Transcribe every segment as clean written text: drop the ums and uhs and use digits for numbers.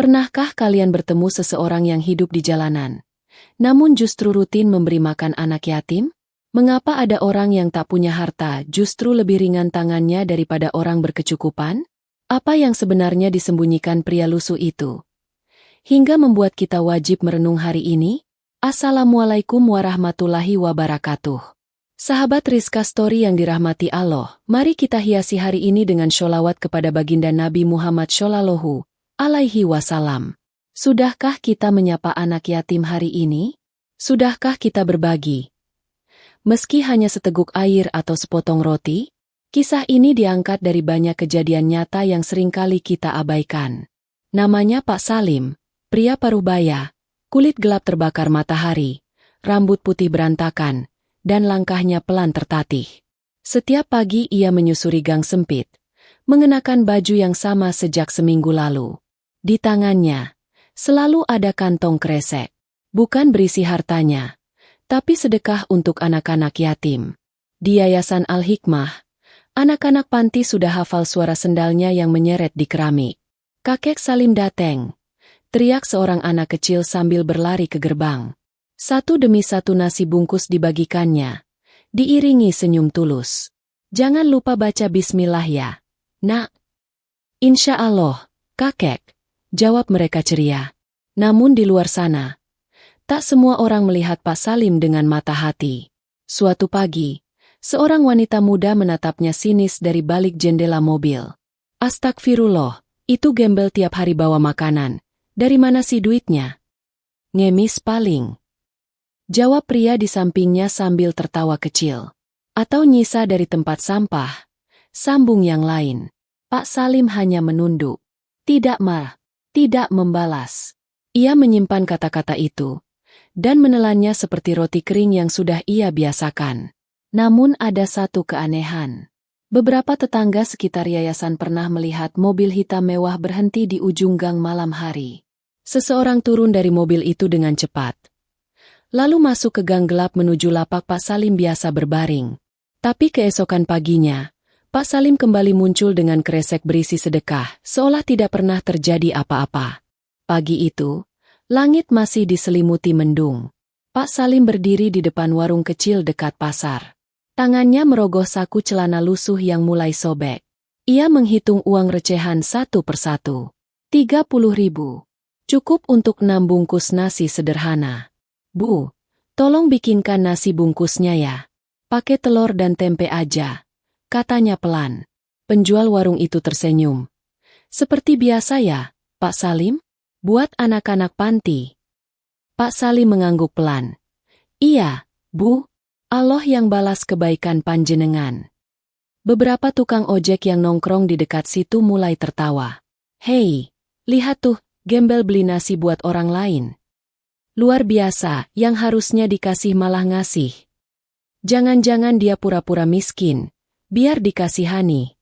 Pernahkah kalian bertemu seseorang yang hidup di jalanan, namun justru rutin memberi makan anak yatim? Mengapa ada orang yang tak punya harta justru lebih ringan tangannya daripada orang berkecukupan? Apa yang sebenarnya disembunyikan pria lusuh itu? Hingga membuat kita wajib merenung hari ini? Assalamualaikum warahmatullahi wabarakatuh. Sahabat Rizka Story yang dirahmati Allah, mari kita hiasi hari ini dengan sholawat kepada baginda Nabi Muhammad Shallallahu Alaihi Wasallam. Sudahkah kita menyapa anak yatim hari ini? Sudahkah kita berbagi? Meski hanya seteguk air atau sepotong roti, kisah ini diangkat dari banyak kejadian nyata yang seringkali kita abaikan. Namanya Pak Salim, pria parubaya, kulit gelap terbakar matahari, rambut putih berantakan, dan langkahnya pelan tertatih. Setiap pagi ia menyusuri gang sempit, mengenakan baju yang sama sejak seminggu lalu. Di tangannya selalu ada kantong kresek, bukan berisi hartanya, tapi sedekah untuk anak-anak yatim. Di Yayasan Al-Hikmah, anak-anak panti sudah hafal suara sendalnya yang menyeret di keramik. "Kakek Salim dateng!" teriak seorang anak kecil sambil berlari ke gerbang. Satu demi satu nasi bungkus dibagikannya, diiringi senyum tulus. "Jangan lupa baca bismillah ya, nak." "Insya Allah, kakek," jawab mereka ceria. Namun di luar sana, tak semua orang melihat Pak Salim dengan mata hati. Suatu pagi, seorang wanita muda menatapnya sinis dari balik jendela mobil. "Astagfirullah, itu gembel tiap hari bawa makanan. Dari mana sih duitnya?" "Ngemis paling," jawab pria di sampingnya sambil tertawa kecil. "Atau nyisa dari tempat sampah," sambung yang lain. Pak Salim hanya menunduk. Tidak membalas. Ia menyimpan kata-kata itu dan menelannya seperti roti kering yang sudah ia biasakan. Namun ada satu keanehan. Beberapa tetangga sekitar yayasan pernah melihat mobil hitam mewah berhenti di ujung gang malam hari. Seseorang turun dari mobil itu dengan cepat, lalu masuk ke gang gelap menuju lapak Pak Salim biasa berbaring. Tapi keesokan paginya, Pak Salim kembali muncul dengan kresek berisi sedekah, seolah tidak pernah terjadi apa-apa. Pagi itu, langit masih diselimuti mendung. Pak Salim berdiri di depan warung kecil dekat pasar. Tangannya merogoh saku celana lusuh yang mulai sobek. Ia menghitung uang recehan satu persatu. 30.000. Cukup untuk 6 bungkus nasi sederhana. "Bu, tolong bikinkan nasi bungkusnya ya. Pakai telur dan tempe aja," katanya pelan. Penjual warung itu tersenyum. "Seperti biasa ya, Pak Salim? Buat anak-anak panti." Pak Salim mengangguk pelan. "Iya, Bu. Allah yang balas kebaikan panjenengan." Beberapa tukang ojek yang nongkrong di dekat situ mulai tertawa. "Hei, lihat tuh, gembel beli nasi buat orang lain. Luar biasa, yang harusnya dikasih malah ngasih. Jangan-jangan dia pura-pura miskin, biar dikasihani."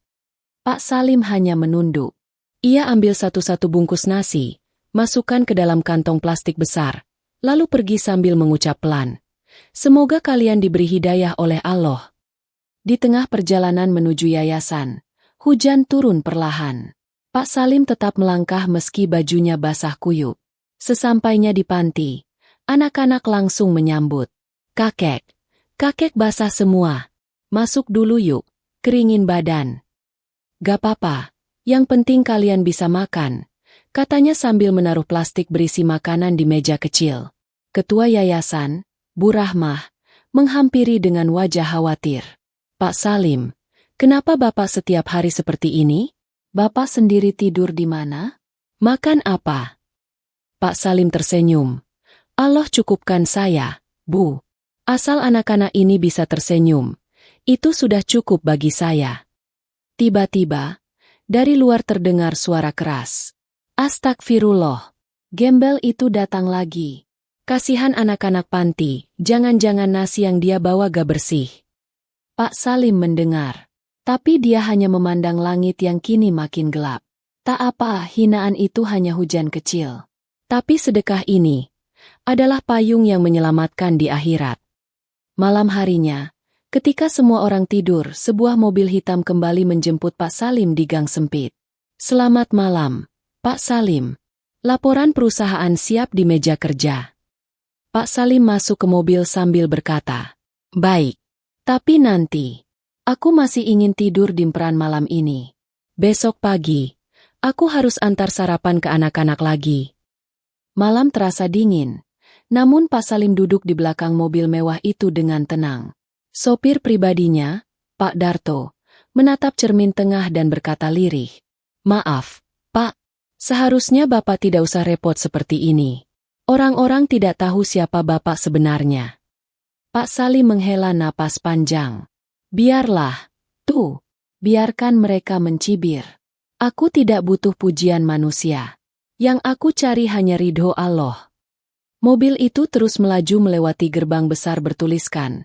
Pak Salim hanya menunduk. Ia ambil satu-satu bungkus nasi, masukkan ke dalam kantong plastik besar, lalu pergi sambil mengucap pelan, "Semoga kalian diberi hidayah oleh Allah." Di tengah perjalanan menuju yayasan, hujan turun perlahan. Pak Salim tetap melangkah meski bajunya basah kuyup. Sesampainya di panti, anak-anak langsung menyambut. Kakek basah semua. Masuk dulu yuk, keringin badan." "Gak apa-apa, yang penting kalian bisa makan," katanya sambil menaruh plastik berisi makanan di meja kecil. Ketua yayasan, Bu Rahmah, menghampiri dengan wajah khawatir. "Pak Salim, kenapa Bapak setiap hari seperti ini? Bapak sendiri tidur di mana? Makan apa?" Pak Salim tersenyum. "Allah cukupkan saya, Bu. Asal anak-anak ini bisa tersenyum, itu sudah cukup bagi saya." Tiba-tiba, dari luar terdengar suara keras. "Astagfirullah. Gembel itu datang lagi. Kasihan anak-anak panti, jangan-jangan nasi yang dia bawa gak bersih." Pak Salim mendengar, tapi dia hanya memandang langit yang kini makin gelap. Tak apa, hinaan itu hanya hujan kecil. Tapi sedekah ini adalah payung yang menyelamatkan di akhirat. Malam harinya, ketika semua orang tidur, sebuah mobil hitam kembali menjemput Pak Salim di gang sempit. "Selamat malam, Pak Salim," Laporan perusahaan siap di meja kerja. Pak Salim masuk ke mobil sambil berkata, "Baik, tapi nanti. Aku masih ingin tidur di peran malam ini. Besok pagi, aku harus antar sarapan ke anak-anak lagi." Malam terasa dingin, namun Pak Salim duduk di belakang mobil mewah itu dengan tenang. Sopir pribadinya, Pak Darto, menatap cermin tengah dan berkata lirih, "Maaf, Pak, seharusnya Bapak tidak usah repot seperti ini. Orang-orang tidak tahu siapa Bapak sebenarnya." Pak Salim menghela napas panjang. "Biarlah, tuh, biarkan mereka mencibir. Aku tidak butuh pujian manusia. Yang aku cari hanya ridho Allah." Mobil itu terus melaju melewati gerbang besar bertuliskan,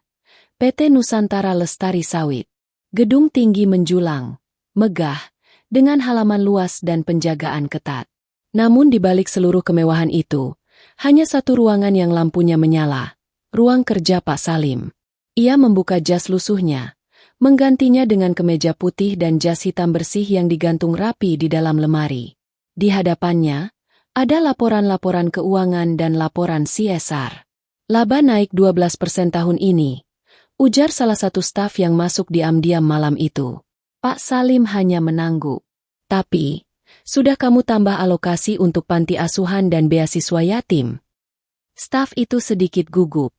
PT Nusantara Lestari Sawit. Gedung tinggi menjulang, megah, dengan halaman luas dan penjagaan ketat. Namun di balik seluruh kemewahan itu, hanya satu ruangan yang lampunya menyala, ruang kerja Pak Salim. Ia membuka jas lusuhnya, menggantinya dengan kemeja putih dan jas hitam bersih yang digantung rapi di dalam lemari. Di hadapannya, ada laporan-laporan keuangan dan laporan CSR. "Laba naik 12% tahun ini," ujar salah satu staf yang masuk diam-diam malam itu. Pak Salim hanya mengangguk. "Tapi, sudah kamu tambah alokasi untuk panti asuhan dan beasiswa yatim?" Staf itu sedikit gugup.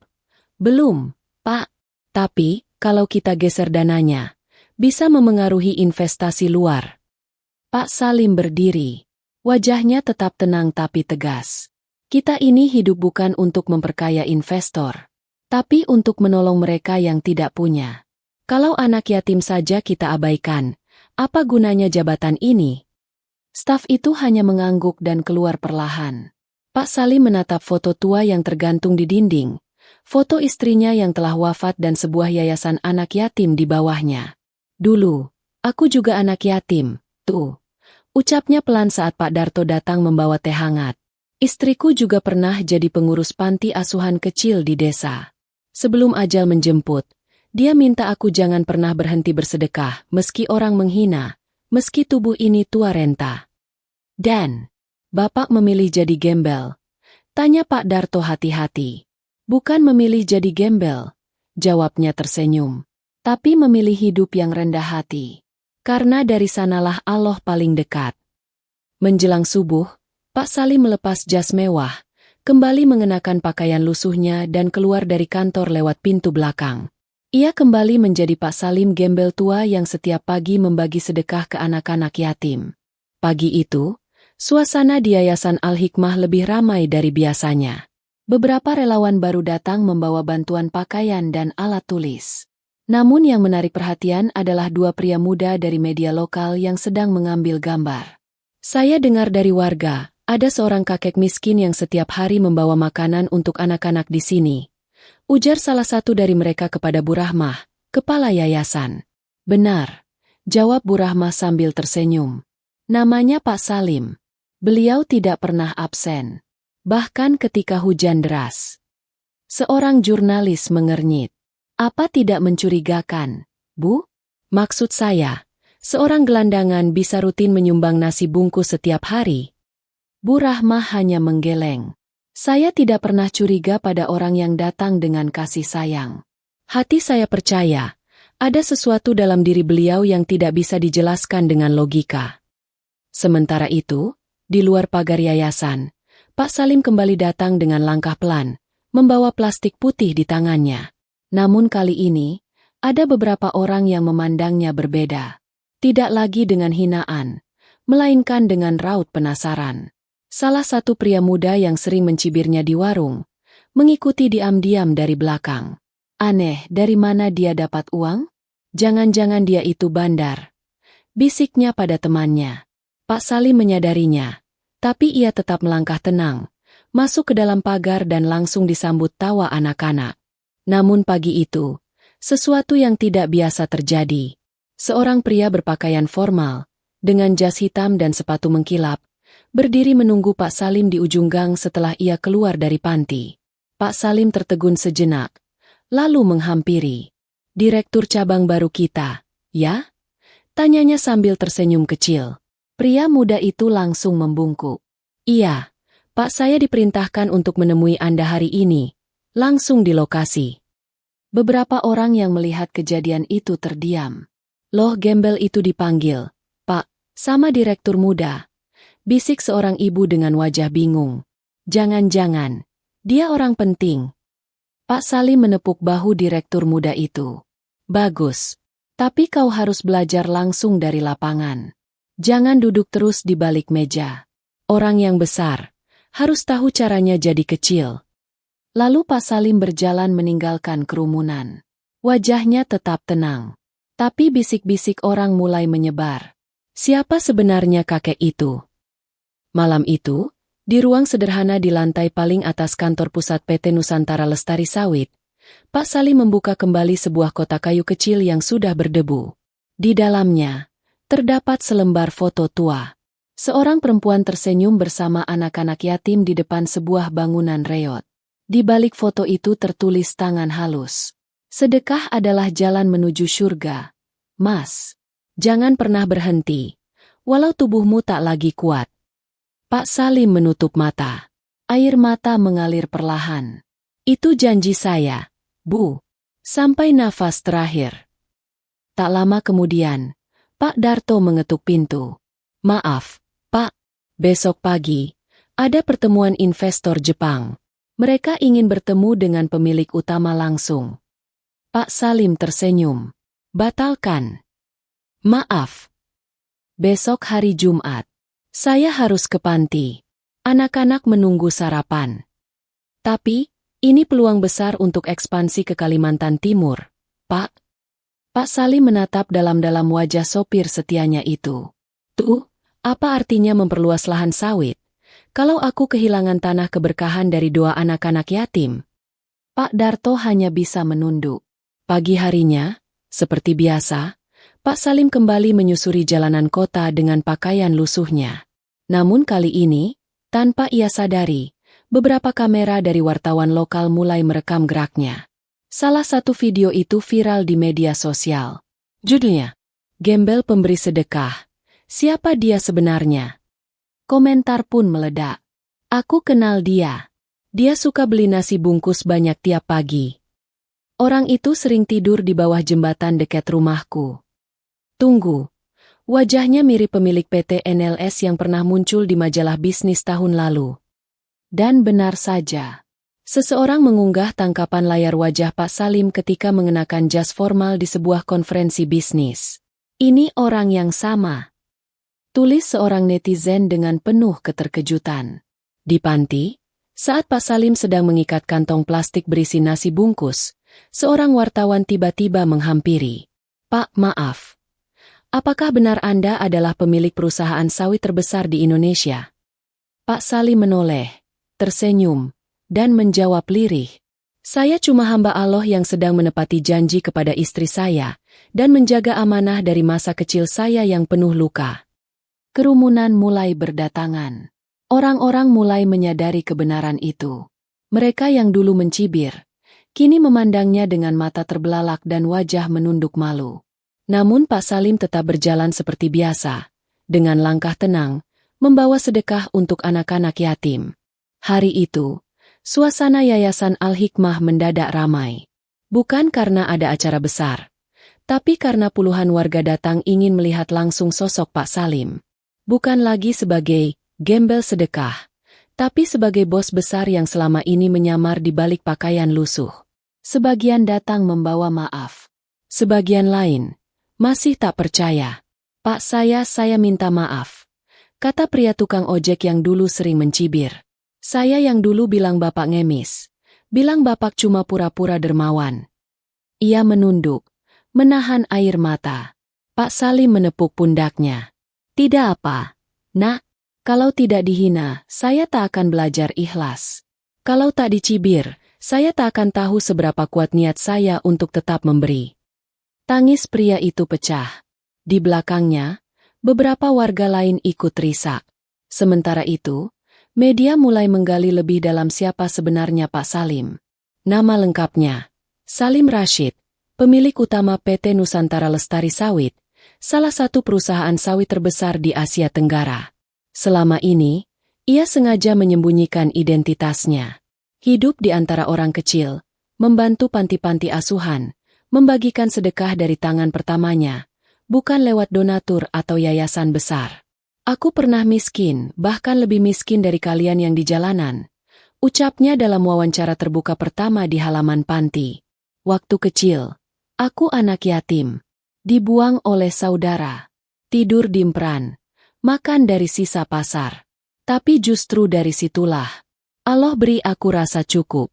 "Belum, Pak. Tapi, kalau kita geser dananya, bisa memengaruhi investasi luar." Pak Salim berdiri. Wajahnya tetap tenang tapi tegas. "Kita ini hidup bukan untuk memperkaya investor, tapi untuk menolong mereka yang tidak punya. Kalau anak yatim saja kita abaikan, apa gunanya jabatan ini?" Staf itu hanya mengangguk dan keluar perlahan. Pak Salim menatap foto tua yang tergantung di dinding, foto istrinya yang telah wafat dan sebuah yayasan anak yatim di bawahnya. "Dulu, aku juga anak yatim, tuh," ucapnya pelan saat Pak Darto datang membawa teh hangat. "Istriku juga pernah jadi pengurus panti asuhan kecil di desa. Sebelum ajal menjemput, dia minta aku jangan pernah berhenti bersedekah meski orang menghina, meski tubuh ini tua renta." "Dan, Bapak memilih jadi gembel?" tanya Pak Darto hati-hati. "Bukan memilih jadi gembel," jawabnya tersenyum, "tapi memilih hidup yang rendah hati. Karena dari sanalah Allah paling dekat." Menjelang subuh, Pak Salim melepas jas mewah, kembali mengenakan pakaian lusuhnya dan keluar dari kantor lewat pintu belakang. Ia kembali menjadi Pak Salim gembel tua yang setiap pagi membagi sedekah ke anak-anak yatim. Pagi itu, suasana di Yayasan Al-Hikmah lebih ramai dari biasanya. Beberapa relawan baru datang membawa bantuan pakaian dan alat tulis. Namun yang menarik perhatian adalah dua pria muda dari media lokal yang sedang mengambil gambar. "Saya dengar dari warga, ada seorang kakek miskin yang setiap hari membawa makanan untuk anak-anak di sini," ujar salah satu dari mereka kepada Bu Rahmah, kepala yayasan. "Benar," jawab Bu Rahmah sambil tersenyum. "Namanya Pak Salim. Beliau tidak pernah absen, bahkan ketika hujan deras." Seorang jurnalis mengernyit. "Apa tidak mencurigakan, Bu? Maksud saya, seorang gelandangan bisa rutin menyumbang nasi bungkus setiap hari?" Bu Rahmah hanya menggeleng. "Saya tidak pernah curiga pada orang yang datang dengan kasih sayang. Hati saya percaya, ada sesuatu dalam diri beliau yang tidak bisa dijelaskan dengan logika." Sementara itu, di luar pagar yayasan, Pak Salim kembali datang dengan langkah pelan, membawa plastik putih di tangannya. Namun kali ini, ada beberapa orang yang memandangnya berbeda. Tidak lagi dengan hinaan, melainkan dengan raut penasaran. Salah satu pria muda yang sering mencibirnya di warung, mengikuti diam-diam dari belakang. "Aneh, dari mana dia dapat uang? Jangan-jangan dia itu bandar," bisiknya pada temannya. Pak Salim menyadarinya, tapi ia tetap melangkah tenang, masuk ke dalam pagar dan langsung disambut tawa anak-anak. Namun pagi itu, sesuatu yang tidak biasa terjadi. Seorang pria berpakaian formal, dengan jas hitam dan sepatu mengkilap, berdiri menunggu Pak Salim di ujung gang setelah ia keluar dari panti. Pak Salim tertegun sejenak, lalu menghampiri. "Direktur cabang baru kita, ya?" tanyanya sambil tersenyum kecil. Pria muda itu langsung membungkuk. Iya, Pak, saya diperintahkan untuk menemui Anda hari ini, langsung di lokasi. Beberapa orang yang melihat kejadian itu terdiam. Loh, gembel itu dipanggil. Pak, sama direktur muda. Bisik seorang ibu dengan wajah bingung. Jangan-jangan, dia orang penting. Pak Salim menepuk bahu direktur muda itu. Bagus. Tapi kau harus belajar langsung dari lapangan. Jangan duduk terus di balik meja. Orang yang besar harus tahu caranya jadi kecil. Lalu Pak Salim berjalan meninggalkan kerumunan. Wajahnya tetap tenang. Tapi bisik-bisik orang mulai menyebar. Siapa sebenarnya kakek itu? Malam itu, di ruang sederhana di lantai paling atas kantor pusat PT Nusantara Lestari Sawit, Pak Salim membuka kembali sebuah kotak kayu kecil yang sudah berdebu. Di dalamnya, terdapat selembar foto tua. Seorang perempuan tersenyum bersama anak-anak yatim di depan sebuah bangunan reot. Di balik foto itu tertulis tangan halus. Sedekah adalah jalan menuju surga. Mas, jangan pernah berhenti, walau tubuhmu tak lagi kuat. Pak Salim menutup mata. Air mata mengalir perlahan. Itu janji saya, Bu. Sampai nafas terakhir. Tak lama kemudian, Pak Darto mengetuk pintu. Maaf, Pak. Besok pagi, ada pertemuan investor Jepang. Mereka ingin bertemu dengan pemilik utama langsung. Pak Salim tersenyum. Batalkan. Maaf. Besok hari Jumat. Saya harus ke panti. Anak-anak menunggu sarapan. Tapi, ini peluang besar untuk ekspansi ke Kalimantan Timur, Pak. Pak Salim menatap dalam-dalam wajah sopir setianya itu. Tuh, apa artinya memperluas lahan sawit? Kalau aku kehilangan tanah keberkahan dari dua anak-anak yatim? Pak Darto hanya bisa menunduk. Pagi harinya, seperti biasa, Pak Salim kembali menyusuri jalanan kota dengan pakaian lusuhnya. Namun kali ini, tanpa ia sadari, beberapa kamera dari wartawan lokal mulai merekam geraknya. Salah satu video itu viral di media sosial. Judulnya, Gembel Pemberi Sedekah. Siapa dia sebenarnya? Komentar pun meledak. Aku kenal dia. Dia suka beli nasi bungkus banyak tiap pagi. Orang itu sering tidur di bawah jembatan dekat rumahku. Tunggu. Wajahnya mirip pemilik PT NLS yang pernah muncul di majalah bisnis tahun lalu. Dan benar saja. Seseorang mengunggah tangkapan layar wajah Pak Salim ketika mengenakan jas formal di sebuah konferensi bisnis. Ini orang yang sama. Tulis seorang netizen dengan penuh keterkejutan. Di panti, saat Pak Salim sedang mengikat kantong plastik berisi nasi bungkus, seorang wartawan tiba-tiba menghampiri. Pak, maaf. Apakah benar Anda adalah pemilik perusahaan sawit terbesar di Indonesia? Pak Salim menoleh, tersenyum, dan menjawab lirih. Saya cuma hamba Allah yang sedang menepati janji kepada istri saya, dan menjaga amanah dari masa kecil saya yang penuh luka. Kerumunan mulai berdatangan. Orang-orang mulai menyadari kebenaran itu. Mereka yang dulu mencibir, kini memandangnya dengan mata terbelalak dan wajah menunduk malu. Namun Pak Salim tetap berjalan seperti biasa, dengan langkah tenang, membawa sedekah untuk anak-anak yatim. Hari itu, suasana Yayasan Al-Hikmah mendadak ramai. Bukan karena ada acara besar, tapi karena puluhan warga datang ingin melihat langsung sosok Pak Salim. Bukan lagi sebagai gembel sedekah, tapi sebagai bos besar yang selama ini menyamar di balik pakaian lusuh. Sebagian datang membawa maaf. Sebagian lain masih tak percaya. Pak, saya minta maaf. Kata pria tukang ojek yang dulu sering mencibir. Saya yang dulu bilang Bapak ngemis. Bilang Bapak cuma pura-pura dermawan. Ia menunduk, menahan air mata. Pak Salim menepuk pundaknya. Tidak apa, Nak. Kalau tidak dihina, saya tak akan belajar ikhlas. Kalau tak dicibir, saya tak akan tahu seberapa kuat niat saya untuk tetap memberi. Tangis pria itu pecah. Di belakangnya, beberapa warga lain ikut risak. Sementara itu, media mulai menggali lebih dalam siapa sebenarnya Pak Salim. Nama lengkapnya, Salim Rashid, pemilik utama PT Nusantara Lestari Sawit, salah satu perusahaan sawit terbesar di Asia Tenggara. Selama ini, Ia sengaja menyembunyikan identitasnya. Hidup di antara orang kecil, membantu panti-panti asuhan, membagikan sedekah dari tangan pertamanya, bukan lewat donatur atau yayasan besar. Aku pernah miskin, bahkan lebih miskin dari kalian yang di jalanan, ucapnya dalam wawancara terbuka pertama di halaman panti. Waktu kecil, aku anak yatim, dibuang oleh saudara, tidur di empran, makan dari sisa pasar. Tapi justru dari situlah, Allah beri aku rasa cukup.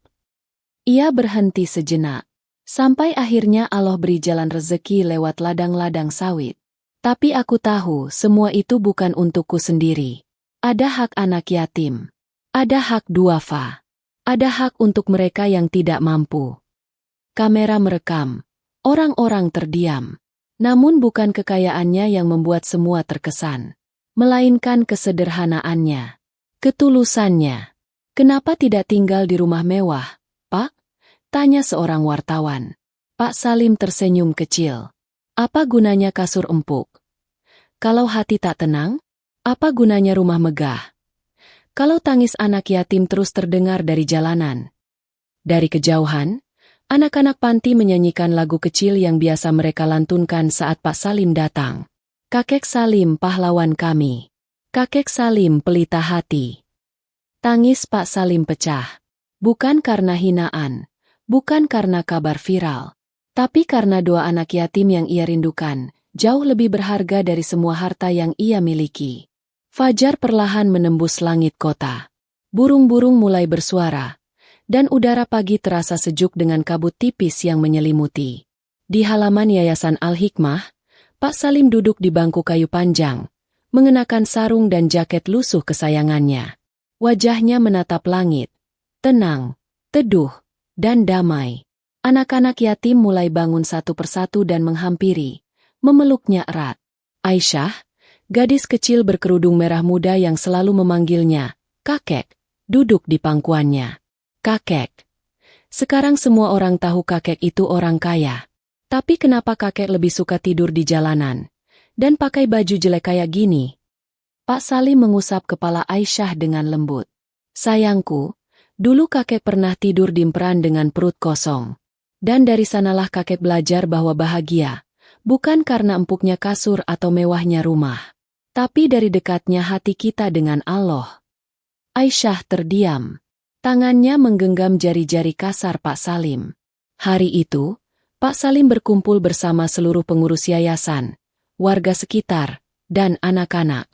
Ia berhenti sejenak. Sampai akhirnya Allah beri jalan rezeki lewat ladang-ladang sawit. Tapi aku tahu semua itu bukan untukku sendiri. Ada hak anak yatim. Ada hak duafa. Ada hak untuk mereka yang tidak mampu. Kamera merekam. Orang-orang terdiam. Namun bukan kekayaannya yang membuat semua terkesan, melainkan kesederhanaannya, ketulusannya. Kenapa tidak tinggal di rumah mewah, Pak? Tanya seorang wartawan. Pak Salim tersenyum kecil. Apa gunanya kasur empuk? Kalau hati tak tenang, apa gunanya rumah megah? Kalau tangis anak yatim terus terdengar dari jalanan. Dari kejauhan, anak-anak panti menyanyikan lagu kecil yang biasa mereka lantunkan saat Pak Salim datang. Kakek Salim pahlawan kami. Kakek Salim pelita hati. Tangis Pak Salim pecah. Bukan karena hinaan, bukan karena kabar viral, tapi karena doa anak yatim yang ia rindukan, jauh lebih berharga dari semua harta yang ia miliki. Fajar perlahan menembus langit kota. Burung-burung mulai bersuara, dan udara pagi terasa sejuk dengan kabut tipis yang menyelimuti. Di halaman Yayasan Al-Hikmah, Pak Salim duduk di bangku kayu panjang, mengenakan sarung dan jaket lusuh kesayangannya. Wajahnya menatap langit, tenang, teduh, dan damai. Anak-anak yatim mulai bangun satu persatu dan menghampiri, memeluknya erat. Aisyah, gadis kecil berkerudung merah muda yang selalu memanggilnya, kakek, duduk di pangkuannya. Kakek. Sekarang semua orang tahu kakek itu orang kaya. Tapi kenapa kakek lebih suka tidur di jalanan dan pakai baju jelek kayak gini? Pak Salim mengusap kepala Aisyah dengan lembut. Sayangku, dulu kakek pernah tidur di emperan dengan perut kosong. Dan dari sanalah kakek belajar bahwa bahagia, bukan karena empuknya kasur atau mewahnya rumah, tapi dari dekatnya hati kita dengan Allah. Aisyah terdiam. Tangannya menggenggam jari-jari kasar Pak Salim. Hari itu, Pak Salim berkumpul bersama seluruh pengurus yayasan, warga sekitar, dan anak-anak.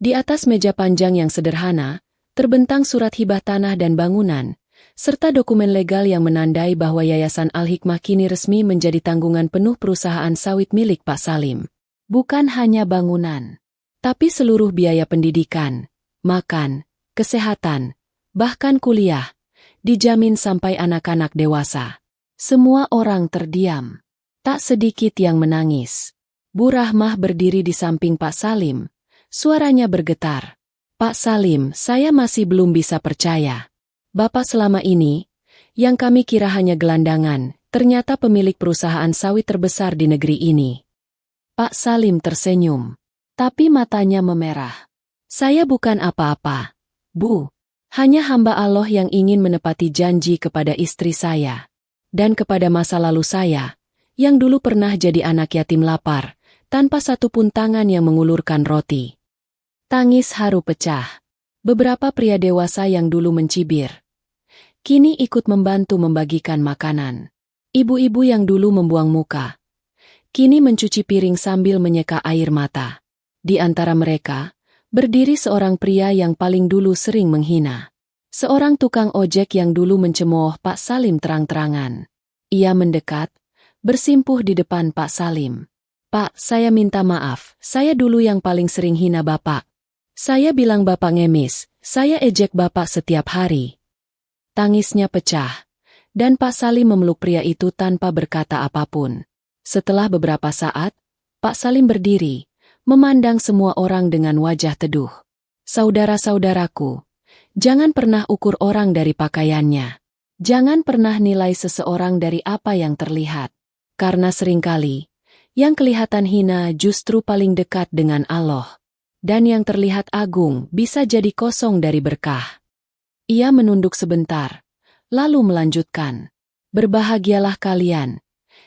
Di atas meja panjang yang sederhana, terbentang surat hibah tanah dan bangunan, serta dokumen legal yang menandai bahwa Yayasan Al-Hikmah kini resmi menjadi tanggungan penuh perusahaan sawit milik Pak Salim. Bukan hanya bangunan, tapi seluruh biaya pendidikan, makan, kesehatan, bahkan kuliah, dijamin sampai anak-anak dewasa. Semua orang terdiam. Tak sedikit yang menangis. Bu Rahmah berdiri di samping Pak Salim. Suaranya bergetar. Pak Salim, saya masih belum bisa percaya. Bapak selama ini, yang kami kira hanya gelandangan, ternyata pemilik perusahaan sawit terbesar di negeri ini. Pak Salim tersenyum. Tapi matanya memerah. Saya bukan apa-apa, Bu. Hanya hamba Allah yang ingin menepati janji kepada istri saya. Dan kepada masa lalu saya, yang dulu pernah jadi anak yatim lapar, tanpa satupun tangan yang mengulurkan roti. Tangis haru pecah. Beberapa pria dewasa yang dulu mencibir, kini ikut membantu membagikan makanan. Ibu-ibu yang dulu membuang muka, kini mencuci piring sambil menyeka air mata. Di antara mereka, berdiri seorang pria yang paling dulu sering menghina. Seorang tukang ojek yang dulu mencemooh Pak Salim terang-terangan. Ia mendekat, bersimpuh di depan Pak Salim. Pak, saya minta maaf, saya dulu yang paling sering hina Bapak. Saya bilang Bapak ngemis, saya ejek Bapak setiap hari. Tangisnya pecah, dan Pak Salim memeluk pria itu tanpa berkata apapun. Setelah beberapa saat, Pak Salim berdiri, memandang semua orang dengan wajah teduh. Saudara-saudaraku, jangan pernah ukur orang dari pakaiannya. Jangan pernah nilai seseorang dari apa yang terlihat. Karena seringkali, yang kelihatan hina justru paling dekat dengan Allah. dan yang terlihat agung bisa jadi kosong dari berkah. Ia menunduk sebentar, lalu melanjutkan, "Berbahagialah kalian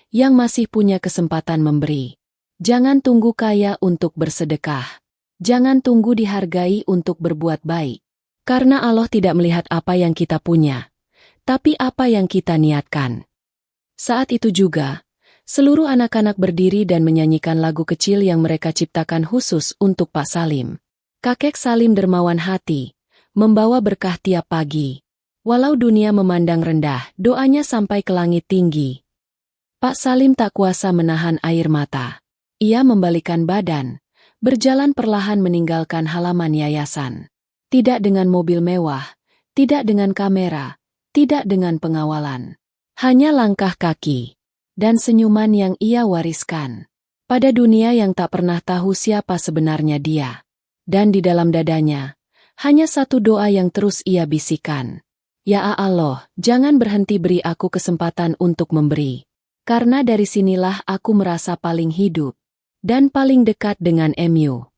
yang masih punya kesempatan memberi. Jangan tunggu kaya untuk bersedekah. Jangan tunggu dihargai untuk berbuat baik. Karena Allah tidak melihat apa yang kita punya, tapi apa yang kita niatkan." Saat itu juga, seluruh anak-anak berdiri dan menyanyikan lagu kecil yang mereka ciptakan khusus untuk Pak Salim. Kakek Salim dermawan hati, membawa berkah tiap pagi. Walau dunia memandang rendah, doanya sampai ke langit tinggi. Pak Salim tak kuasa menahan air mata. Ia membalikkan badan, berjalan perlahan meninggalkan halaman yayasan. Tidak dengan mobil mewah, tidak dengan kamera, tidak dengan pengawalan. Hanya langkah kaki dan senyuman yang ia wariskan pada dunia yang tak pernah tahu siapa sebenarnya dia. Dan di dalam dadanya, hanya satu doa yang terus ia bisikan. "Ya Allah, jangan berhenti beri aku kesempatan untuk memberi. Karena dari sinilah aku merasa paling hidup dan paling dekat dengan MU."